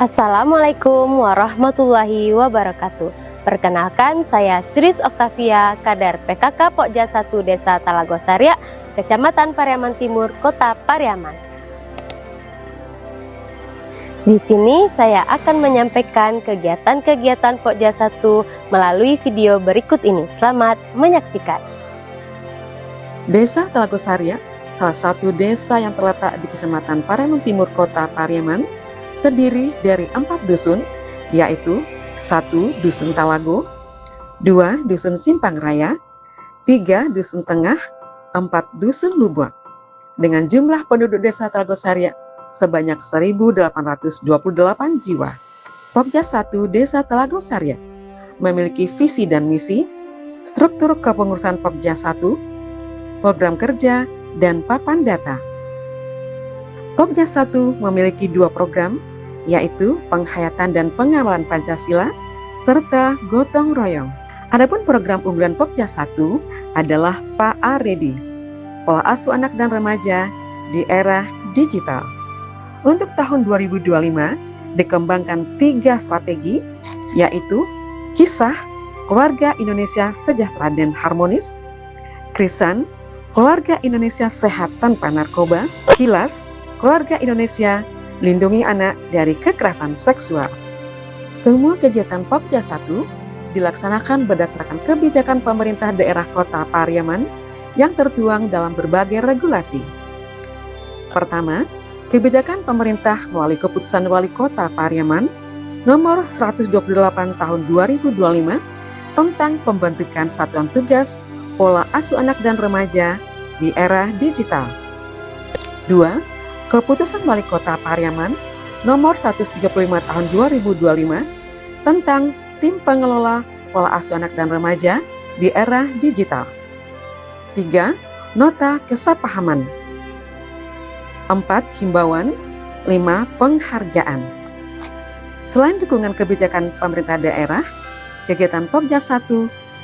Assalamualaikum warahmatullahi wabarakatuh. Perkenalkan, saya Sris Oktavia, Kader PKK Pokja 1 Desa Talagosarya, Kecamatan Pariaman Timur, Kota Pariaman. Di sini saya akan menyampaikan kegiatan-kegiatan Pokja 1 melalui video berikut ini. Selamat menyaksikan. Desa Talagosarya, salah satu desa yang terletak di Kecamatan Pariaman Timur, Kota Pariaman, terdiri dari 4 dusun, yaitu 1 Dusun Talago, 2 Dusun Simpang Raya, 3 Dusun Tengah, 4 Dusun Lubuk. Dengan jumlah penduduk desa Talagosarya sebanyak 1.828 jiwa. Pokja 1 Desa Talagosarya memiliki visi dan misi, struktur kepengurusan Pokja 1, program kerja, dan papan data. Pokja 1 memiliki 2 program, yaitu penghayatan dan pengawalan Pancasila, serta gotong royong. Adapun program unggulan Pokja 1 adalah PAREDI, Pola Asuh Anak dan Remaja di Era Digital. Untuk tahun 2025, dikembangkan 3 strategi, yaitu Kisah, Keluarga Indonesia Sejahtera dan Harmonis, Krisan, Keluarga Indonesia Sehat Tanpa Narkoba, Kilas, Keluarga Indonesia Lindungi Anak dari Kekerasan Seksual. Semua kegiatan Pokja 1 dilaksanakan berdasarkan kebijakan pemerintah daerah Kota Pariaman yang tertuang dalam berbagai regulasi. Pertama, kebijakan pemerintah melalui Keputusan Wali Kota Pariaman Nomor 128 Tahun 2025 tentang pembentukan Satuan Tugas Pola Asuh Anak dan Remaja di Era Digital. 2. Keputusan Wali Kota Pariaman Nomor 135 Tahun 2025 tentang Tim Pengelola Pola Asuh Anak dan Remaja di Era Digital. 3. Nota Kesepahaman. 4. Himbauan. 5. Penghargaan. Selain dukungan kebijakan pemerintah daerah, kegiatan Pokja 1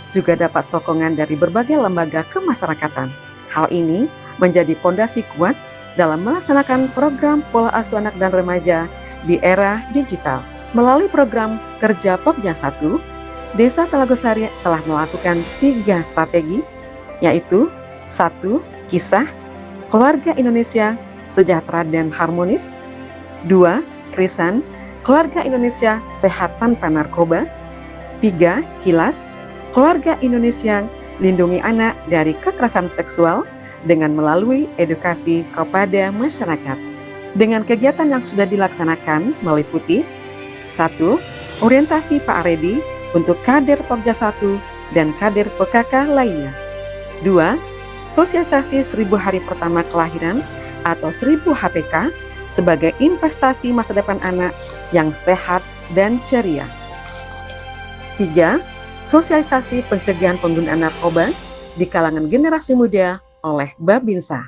juga dapat sokongan dari berbagai lembaga kemasyarakatan. Hal ini menjadi pondasi kuat dalam melaksanakan program Pola Asuh Anak dan Remaja di Era Digital. Melalui program kerja Pokja 1, Desa Talagosarya telah melakukan 3 strategi, yaitu 1. Kisah, Keluarga Indonesia Sejahtera dan Harmonis, 2. Krisan, Keluarga Indonesia Sehat Tanpa Narkoba, 3. Kilas, Keluarga Indonesia Lindungi Anak dari Kekerasan Seksual, dengan melalui edukasi kepada masyarakat. Dengan kegiatan yang sudah dilaksanakan meliputi 1. Orientasi PAREDI untuk kader Pokja 1 dan kader PKK lainnya. 2. Sosialisasi 1000 hari pertama kelahiran atau 1000 HPK sebagai investasi masa depan anak yang sehat dan ceria. 3. Sosialisasi pencegahan penggunaan narkoba di kalangan generasi muda oleh Babinsa.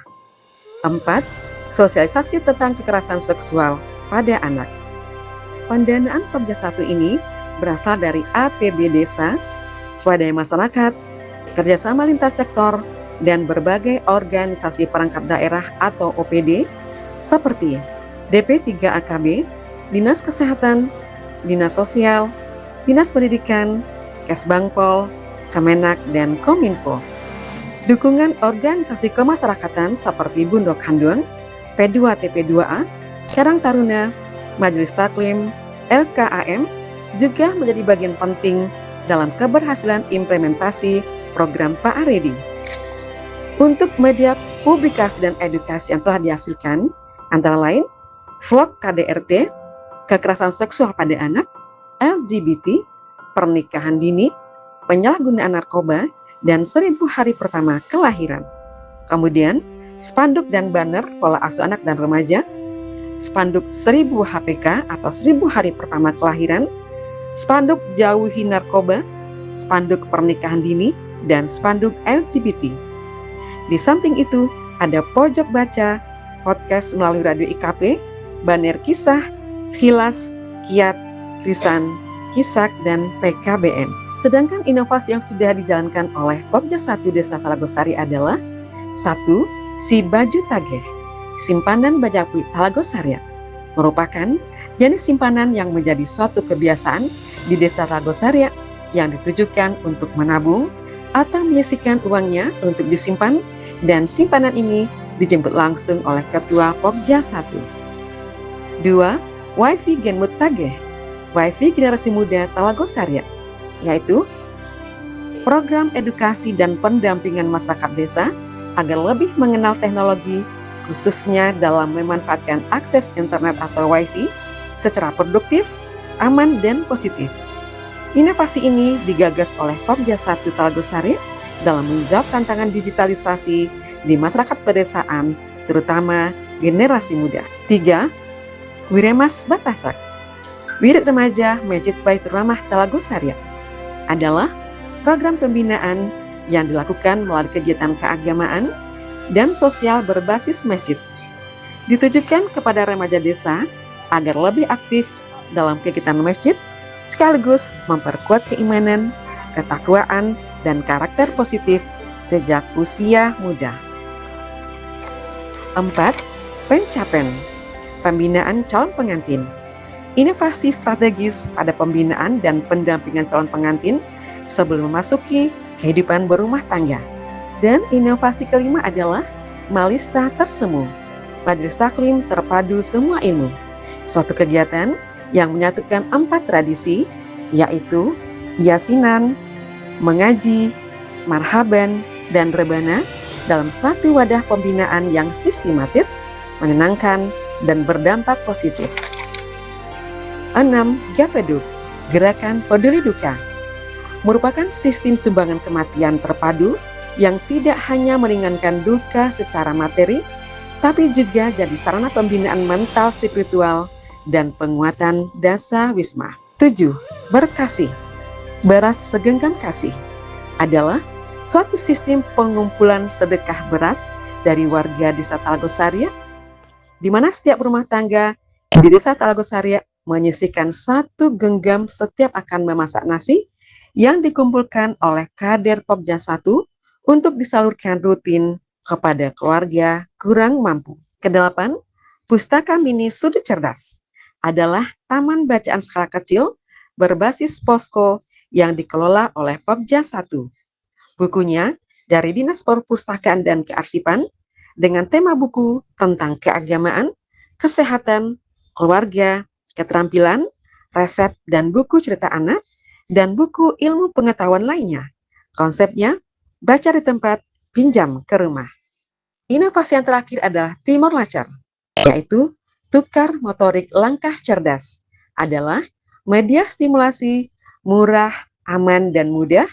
4. Sosialisasi tentang kekerasan seksual pada anak. Pendanaan Pokja 1 ini berasal dari APB Desa, swadaya masyarakat, kerjasama lintas sektor, dan berbagai organisasi perangkat daerah atau OPD seperti DP3AKB, Dinas Kesehatan, Dinas Sosial, Dinas Pendidikan, Kesbangpol, Kemenak, dan Kominfo. Dukungan organisasi kemasyarakatan seperti Bundok Handuang, P2TP2A, Karang Taruna, Majelis Taklim, LKAM juga menjadi bagian penting dalam keberhasilan implementasi program PAREDI. Untuk media publikasi dan edukasi yang telah dihasilkan, antara lain vlog KDRT, kekerasan seksual pada anak, LGBT, pernikahan dini, penyalahgunaan narkoba, dan 1000 hari pertama kelahiran. Kemudian, spanduk dan banner Pola Asuh Anak dan Remaja, spanduk 1000 HPK atau 1000 hari pertama kelahiran, spanduk Jauhi Narkoba, spanduk pernikahan dini, dan spanduk LGBT. Di samping itu, ada pojok baca, podcast melalui radio IKP, banner kisah, kilas, kiat, krisan, kisak, dan PKBM. Sedangkan inovasi yang sudah dijalankan oleh Pokja 1 Desa Talagosarya adalah 1. Si Baju Tageh, simpanan Bajapi Talagosarya, merupakan jenis simpanan yang menjadi suatu kebiasaan di Desa Talagosaria yang ditujukan untuk menabung atau menyisihkan uangnya untuk disimpan, dan simpanan ini dijemput langsung oleh Ketua Pokja 1. 2. WiFi Genmut Tageh, WiFi Generasi Muda Talagosaria, yaitu program edukasi dan pendampingan masyarakat desa agar lebih mengenal teknologi, khususnya dalam memanfaatkan akses internet atau WiFi secara produktif, aman, dan positif. Inovasi ini digagas oleh Pokja 1 Talagosaria dalam menjawab tantangan digitalisasi di masyarakat pedesaan, terutama generasi muda. 3. Wiremas Batasak, Wirid Remaja Masjid Baitur Rahmah Talagosaria, adalah program pembinaan yang dilakukan melalui kegiatan keagamaan dan sosial berbasis masjid. Ditujukan kepada remaja desa agar lebih aktif dalam kegiatan masjid, sekaligus memperkuat keimanan, ketakwaan, dan karakter positif sejak usia muda. 4. Pencapen, pembinaan calon pengantin. Inovasi strategis pada pembinaan dan pendampingan calon pengantin sebelum memasuki kehidupan berumah tangga. Dan inovasi kelima adalah Malista Tersemu, Majelis Taklim Terpadu Semua Ilmu, suatu kegiatan yang menyatukan 4 tradisi, yaitu yasinan, mengaji, marhaban, dan rebana dalam satu wadah pembinaan yang sistematis, menyenangkan, dan berdampak positif. 6. Gapedu, Gerakan Peduli Duka, merupakan sistem sumbangan kematian terpadu yang tidak hanya meringankan duka secara materi, tapi juga jadi sarana pembinaan mental spiritual dan penguatan dasa wisma. 7. Berkasih, Beras Segenggam Kasih, adalah suatu sistem pengumpulan sedekah beras dari warga Desa Talagosaria, di mana setiap rumah tangga di Desa Talagosaria menyisihkan 1 genggam setiap akan memasak nasi yang dikumpulkan oleh kader Pokja 1 untuk disalurkan rutin kepada keluarga kurang mampu. Kedelapan, Pustaka Mini Sudut Cerdas, adalah taman bacaan skala kecil berbasis posko yang dikelola oleh Pokja 1. Bukunya dari Dinas Perpustakaan dan Kearsipan dengan tema buku tentang keagamaan, kesehatan, keluarga, keterampilan, resep, dan buku cerita anak, dan buku ilmu pengetahuan lainnya. Konsepnya, baca di tempat, pinjam ke rumah. Inovasi yang terakhir adalah Timor Lacar, yaitu Tukar Motorik Langkah Cerdas, adalah media stimulasi murah, aman, dan mudah,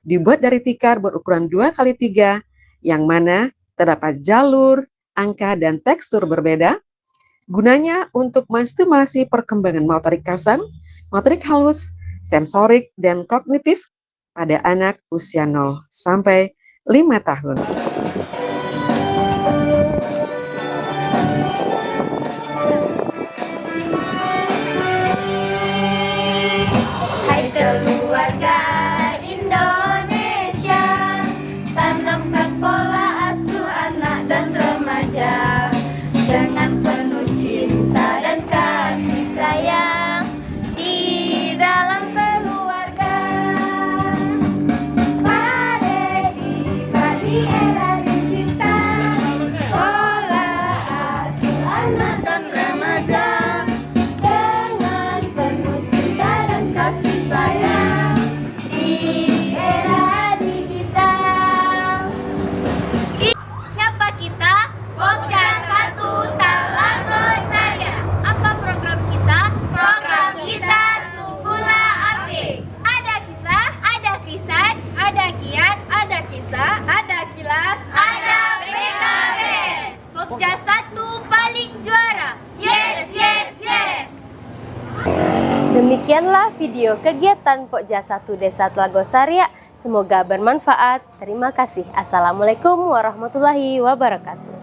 dibuat dari tikar berukuran 2x3, yang mana terdapat jalur, angka, dan tekstur berbeda. Gunanya untuk menstimulasi perkembangan motorik kasar, motorik halus, sensorik, dan kognitif pada anak usia 0 sampai 5 tahun. Hai keluarga Indonesia, tanamkan pola asuh anak dan remaja dengan penuh cinta dan kasih sayang di dalam keluarga. Pada era digital, pola asuh anak dan remaja dengan penuh cinta dan kasih sayang di era digital. Siapa kita? Pokja 1 Talagosaria. Apa program kita? Program kita sungguhlah apik. Ada kisah, ada kisan, ada kiat, ada kisah, ada kilas, ada PKB. Pokja 1 paling juara. Yes, yes, yes. Demikianlah video kegiatan Pokja 1 Desa Talagosaria. Semoga bermanfaat. Terima kasih. Assalamualaikum warahmatullahi wabarakatuh.